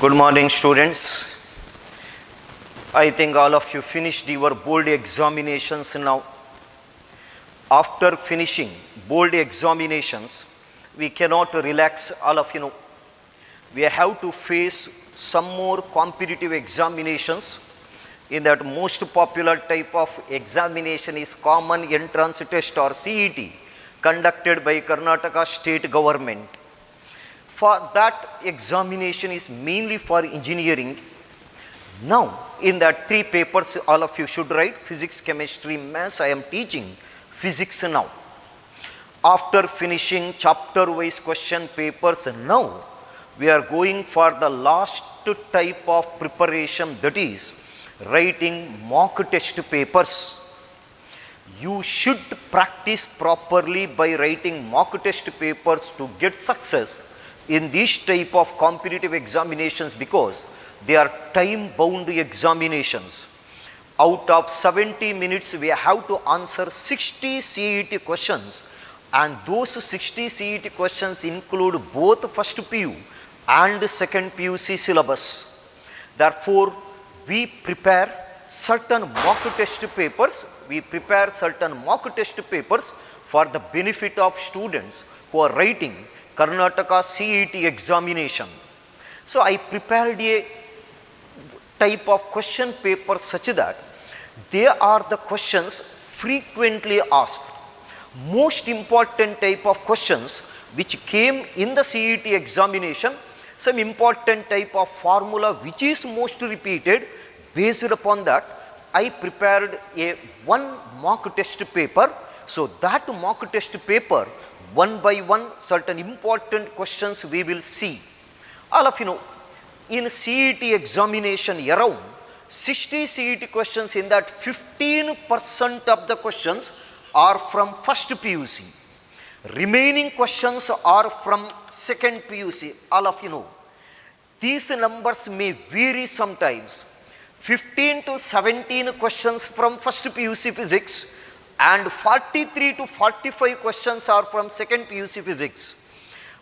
Good morning, students. I think all of you finished your board examinations now. After finishing board examinations, we cannot relax, all of you know. We have to face some more competitive examinations. In that, most popular type of examination is Common Entrance Test or CET, conducted by Karnataka state government. For that examination is mainly for engineering. Now, in that 3 papers all of you should write, physics, chemistry, maths. I am teaching physics now. After finishing chapter wise question papers, now we are going for the last type of preparation, that is writing mock test papers. You should practice properly by writing mock test papers to get success in this type of competitive examinations, because they are time bound examinations. Out of 70 minutes we have to answer 60 CET questions, and those 60 CET questions include both first PU and second PUC syllabus. Therefore, we prepare certain mock test papers. For the benefit of students who are writing Karnataka CET examination. So, I prepared a type of question paper such that they are the questions frequently asked. Most important type of questions which came in the CET examination, some important type of formula which is most repeated. Based upon that, I prepared a one mock test paper. So, that mock test paper, one by one, certain important questions we will see. All of you know, in CET examination, around 60 CET questions, in that 15% of the questions are from first PUC. Remaining questions are from second PUC. All of you know, these numbers may vary sometimes. 15 to 17 questions from first PUC physics, and 43 to 45 questions are from second PUC physics.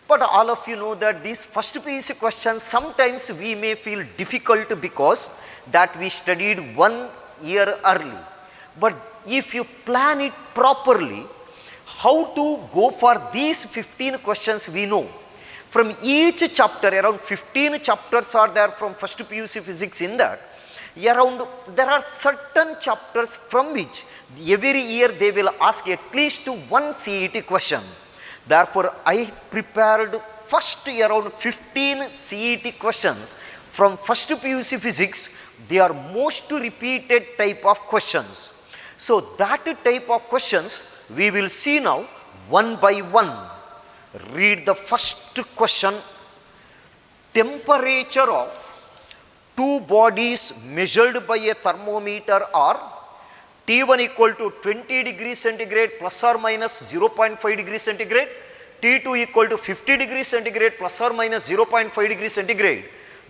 But all of you know that these first PUC questions sometimes we may feel difficult because that we studied 1 year early. But if you plan it properly, how to go for these 15 questions we know. From each chapter, around 15 chapters are there from first PUC physics. In that, there are certain chapters from which every year they will ask at least one CET question. Therefore, I prepared first around 15 CET questions from first PUC physics. They are most repeated type of questions. So, that type of questions we will see now one by one. Read the first question. Temperature of two bodies measured by a thermometer are T1 equal to 20 degrees centigrade plus or minus 0.5 degrees centigrade, T2 equal to 50 degrees centigrade plus or minus 0.5 degrees centigrade.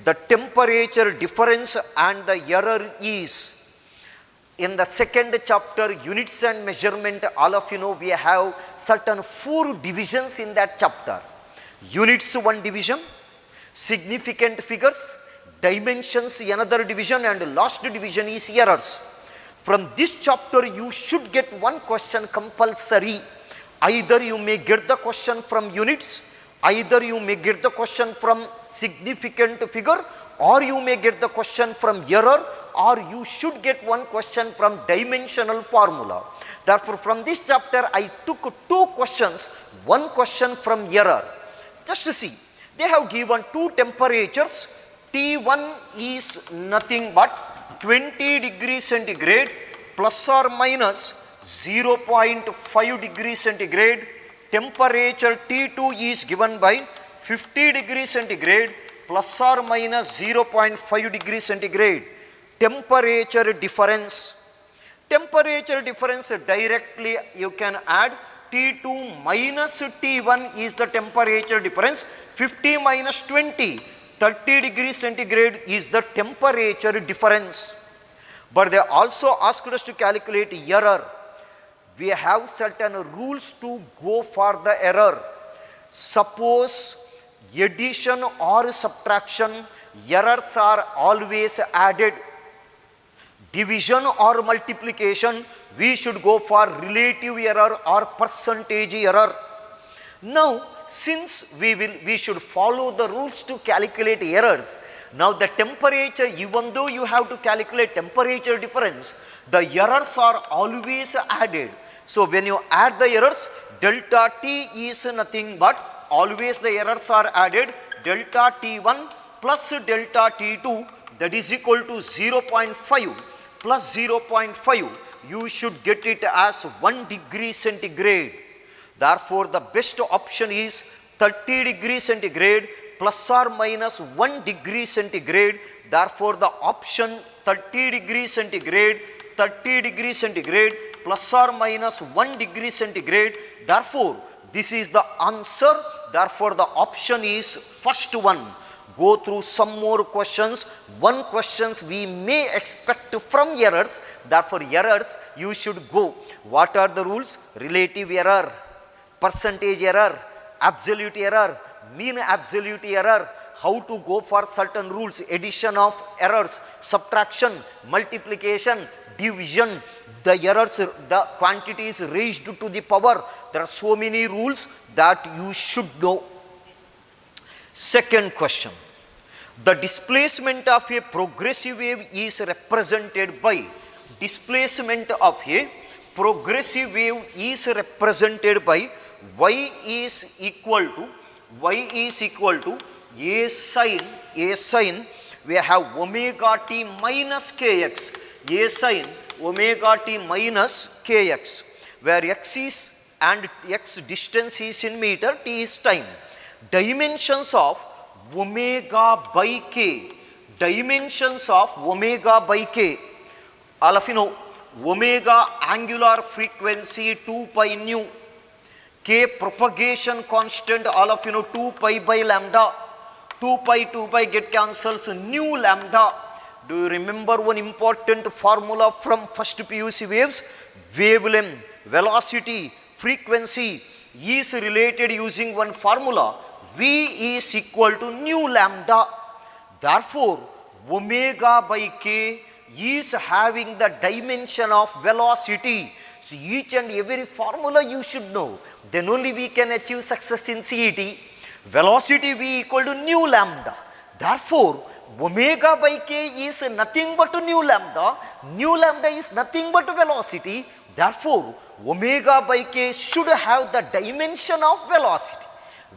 The temperature difference and the error is. In the second chapter, units and measurement, all of you know we have certain 4 divisions in that chapter. Units, 1 division, significant figures, dimensions, another division, and last division is errors. From this chapter you should get one question compulsory. Either you may get the question from units, either you may get the question from significant figure, or you may get the question from error, or you should get one question from dimensional formula. Therefore, from this chapter I took 2 questions, one question from error. Just to see, they have given 2 temperatures. T1 is nothing but 20 degrees centigrade plus or minus 0.5 degrees centigrade. Temperature T2 is given by 50 degrees centigrade plus or minus 0.5 degrees centigrade. Temperature difference. Temperature difference directly you can add. T2 minus T1 is the temperature difference. 50 minus 20. 30 degrees centigrade is the temperature difference. But they also asked us to calculate error. We have certain rules to go for the error. Suppose addition or subtraction errors are always added. Division or multiplication, we should go for relative error or percentage error. Now, since we should follow the rules to calculate errors, now the temperature, even though you have to calculate temperature difference, the errors are always added. So when you add the errors, delta T is nothing but always the errors are added, delta T1 plus delta T2, that is equal to 0.5 plus 0.5, you should get it as 1 degree centigrade. Therefore, the best option is 30 degree centigrade plus or minus 1 degree centigrade. Therefore, the option 30 degree centigrade, 30 degree centigrade plus or minus 1 degree centigrade. Therefore, this is the answer. Therefore, the option is first one. Go through some more questions. One questions we may expect from errors. Therefore, errors you should go. What are the rules? Relative error, percentage error, absolute error, mean absolute error. How to go for certain rules, addition of errors, subtraction, multiplication, division, the errors, the quantity is raised to the power. There are so many rules that you should know. Second question. The displacement of a progressive wave is represented by, displacement of a progressive wave is represented by y is equal to a sin, we have omega t minus kx, a sin omega t minus kx, where x is and x distance is in meter, t is time. Dimensions of omega by k, dimensions of omega by k, all of you know, omega angular frequency 2 pi nu, k propagation constant, all of you know, 2 pi by lambda, 2 pi get cancels, nu lambda. Do you remember one important formula from first PUC waves? Wavelength, velocity, frequency is related using one formula, V is equal to nu lambda. Therefore, omega by k is having the dimension of velocity. So each and every formula you should know. Then only we can achieve success in CET. Velocity V equal to nu lambda. Therefore, omega by k is nothing but nu lambda. Nu lambda is nothing but velocity. Therefore, omega by k should have the dimension of velocity.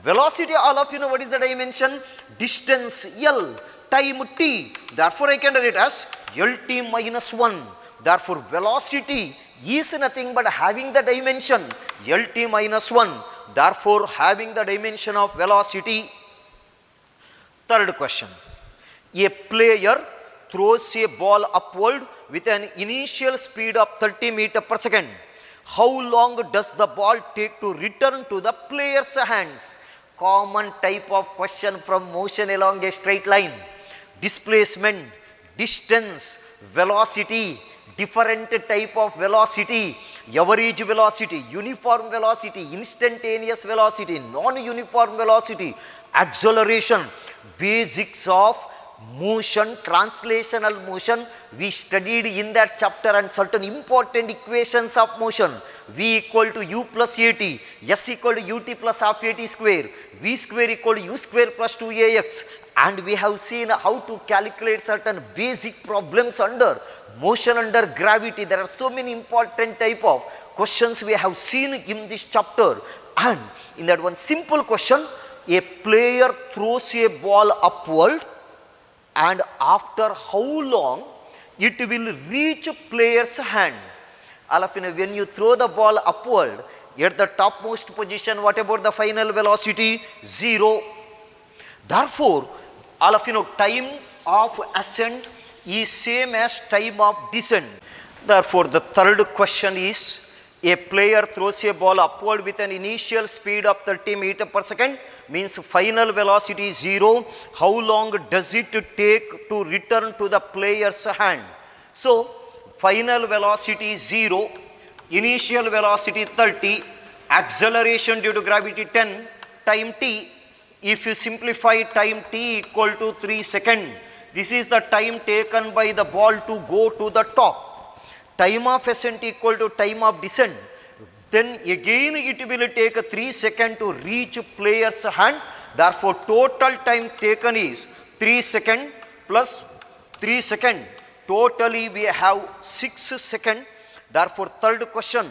Velocity, all of you know what is the dimension? Distance L, time t. Therefore, I can write it as Lt minus 1. Therefore, velocity is nothing but having the dimension Lt minus 1. Therefore, having the dimension of velocity. Third question. A player throws a ball upward with an initial speed of 30 meters per second. How long does the ball take to return to the player's hands? Common type of question from motion along a straight line. Displacement, distance, velocity, different type of velocity, average velocity, uniform velocity, instantaneous velocity, non-uniform velocity, acceleration, basics of motion, translational motion. We studied in that chapter and certain important equations of motion. V equal to u plus at, s equal to ut plus half at square, v square equal to u square plus 2ax. And we have seen how to calculate certain basic problems under motion under gravity. There are so many important type of questions we have seen in this chapter. And in that one simple question, a player throws a ball upward, and after how long it will reach player's hand. All of you know, when you throw the ball upward at the topmost position, what about the final velocity? 0. Therefore, all of you know, time of ascent is same as time of descent. Therefore, the third question is, a player throws a ball upward with an initial speed of 30 meters per second, means final velocity is 0. How long does it take to return to the player's hand? So, final velocity is 0, initial velocity 30, acceleration due to gravity 10, time t, If you simplify time t equal to 3 seconds, this is the time taken by the ball to go to the top. Time of ascent equal to time of descent. Then again it will take 3 seconds to reach player's hand. Therefore, total time taken is 3 seconds plus 3 seconds. Totally we have 6 seconds. Therefore, third question,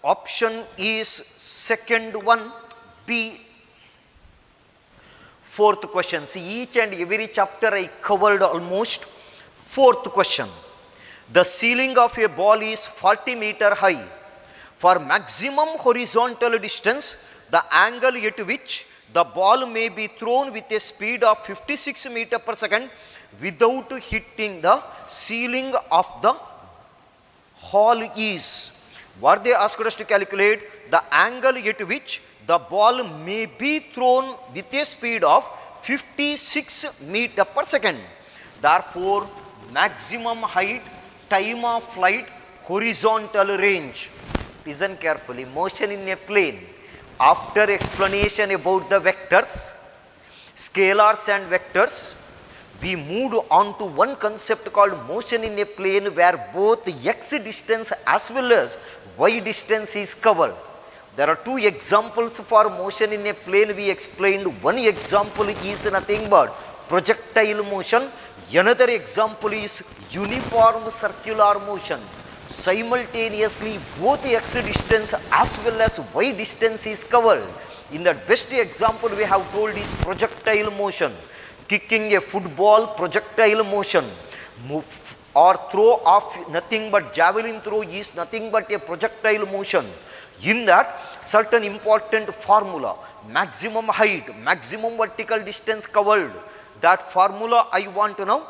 option is second one, B. Fourth question, see each and every chapter I covered almost. Fourth question, the ceiling of a ball is 40 meter high. For maximum horizontal distance, the angle at which the ball may be thrown with a speed of 56 meter per second without hitting the ceiling of the hall is. What they asked us to calculate, the angle at which the ball may be thrown with a speed of 56 meter per second. Therefore, maximum height, time of flight, horizontal range. Listen carefully, motion in a plane. After explanation about the vectors, scalars and vectors, we moved on to one concept called motion in a plane, where both x distance as well as y distance is covered. There are two examples for motion in a plane we explained. One example is nothing but projectile motion. Another example is uniform circular motion. Simultaneously both x distance as well as y distance is covered. In the best example we have told is projectile motion. Kicking a football, projectile motion. Or throw off, nothing but javelin throw is nothing but a projectile motion. In that, certain important formula, maximum height, maximum vertical distance covered. That formula I want to know.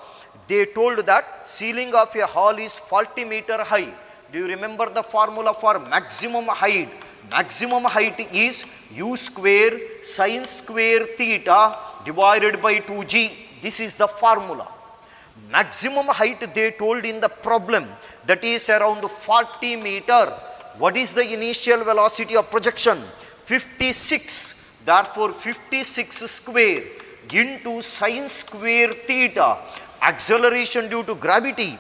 They told that ceiling of a hall is 40 meter high. Do you remember the formula for maximum height? Maximum height is u square sin square theta divided by 2g. This is the formula. Maximum height they told in the problem, that is around 40 meter. What is the initial velocity of projection? 56. Therefore, 56 square into sin square theta. Acceleration due to gravity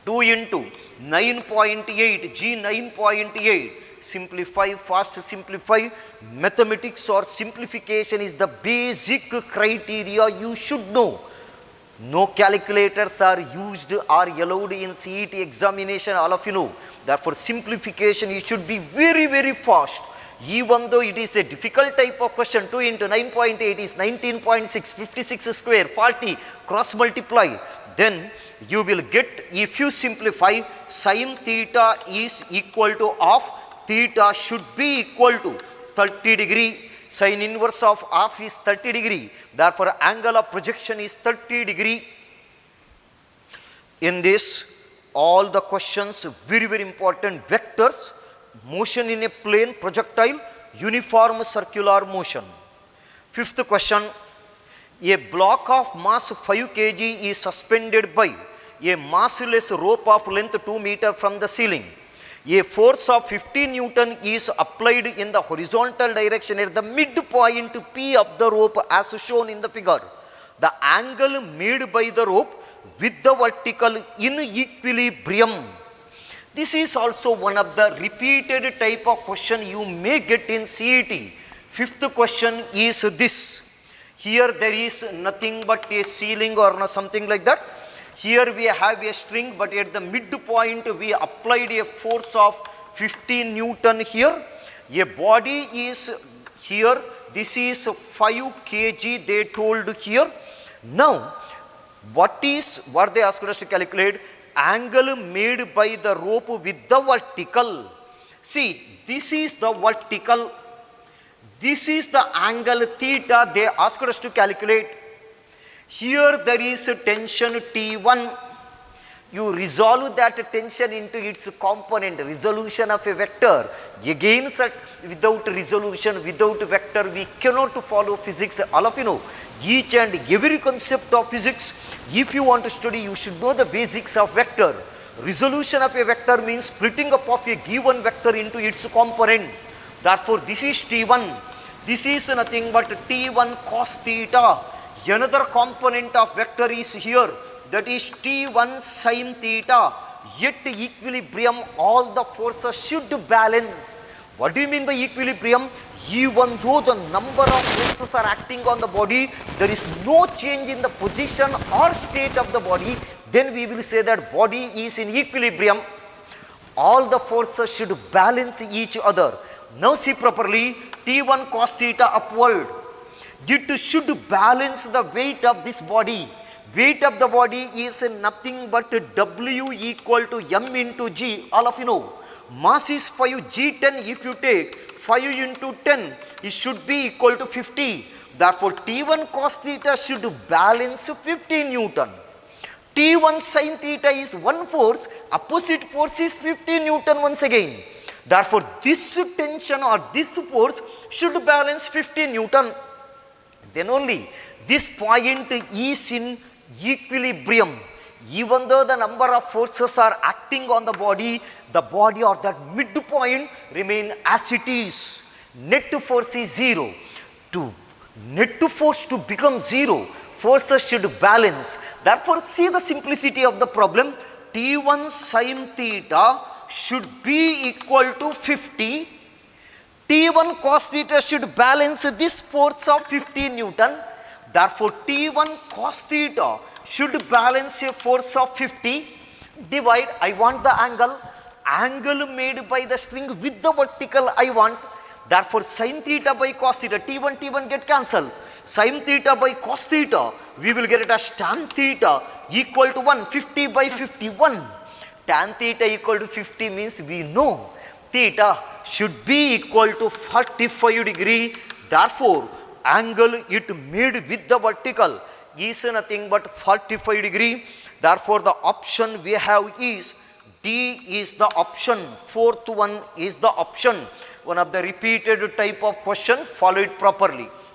2 into 9.8, g 9.8. Simplify, fast simplify. Mathematics or simplification is the basic criteria you should know. No calculators are used or allowed in CET examination, all of you know. Therefore, simplification you should be very, very fast. Even though it is a difficult type of question, 2 into 9.8 is 19.6, 56 square, 40, cross multiply. Then you will get, if you simplify, sin theta is equal to half, theta should be equal to 30 degree. Sin inverse of half is 30 degree. Therefore, angle of projection is 30 degree. In this, all the questions, very, very important. Vectors, motion in a plane, projectile, uniform circular motion. Fifth question, a block of mass 5 kg is suspended by a massless rope of length 2 meter from the ceiling. A force of 15 Newton is applied in the horizontal direction at the midpoint P of the rope as shown in the figure. The angle made by the rope with the vertical in equilibrium. This is also one of the repeated type of question you may get in CET. Fifth question is this. Here there is nothing but a ceiling or something like that. Here we have a string, but at the midpoint we applied a force of 15 Newton here. A body is here. This is 5 kg they told here. Now, what they asked us to calculate? Angle made by the rope with the vertical. See, this is the vertical. This is the angle theta they asked us to calculate. Here there is a tension T1. You resolve that tension into its component, resolution of a vector. Again, without resolution, without vector, we cannot follow physics. All of you know, each and every concept of physics, if you want to study, you should know the basics of vector. Resolution of a vector means splitting up of a given vector into its component. Therefore, this is T1. This is nothing but T1 cos theta. Another component of vector is here, that is T1 sin theta. Yet equilibrium, all the forces should balance. What do you mean by equilibrium? Even though the number of forces are acting on the body, there is no change in the position or state of the body, then we will say that body is in equilibrium. All the forces should balance each other. Now see properly, T1 cos theta upward. It should balance the weight of this body. Weight of the body is nothing but W equal to M into G. All of you know. Mass is 5 G10. If you take 5 into 10, it should be equal to 50. Therefore, T1 cos theta should balance 50 Newton. T1 sin theta is one force, opposite force is 50 Newton once again. Therefore, this tension or this force should balance 50 Newton. Then only this point is in equilibrium. Even though the number of forces are acting on the body or that midpoint remain as it is. Net force is 0. To net force to become 0, forces should balance. Therefore, see the simplicity of the problem. T1 sin theta should be equal to 50. T1 cos theta should balance this force of 50 Newton. Therefore, T1 cos theta should balance a force of 50. Divide, I want the angle made by the string with the vertical I want. Therefore, sin theta by cos theta, T1 get cancelled. Sin theta by cos theta, we will get it as tan theta equal to 1, 50 by 51. Tan theta equal to 50 means we know theta should be equal to 45 degree. Therefore, angle it made with the vertical is nothing but 45 degree. Therefore, the option we have is D is the option. Fourth one is the option. One of the repeated type of question, follow it properly.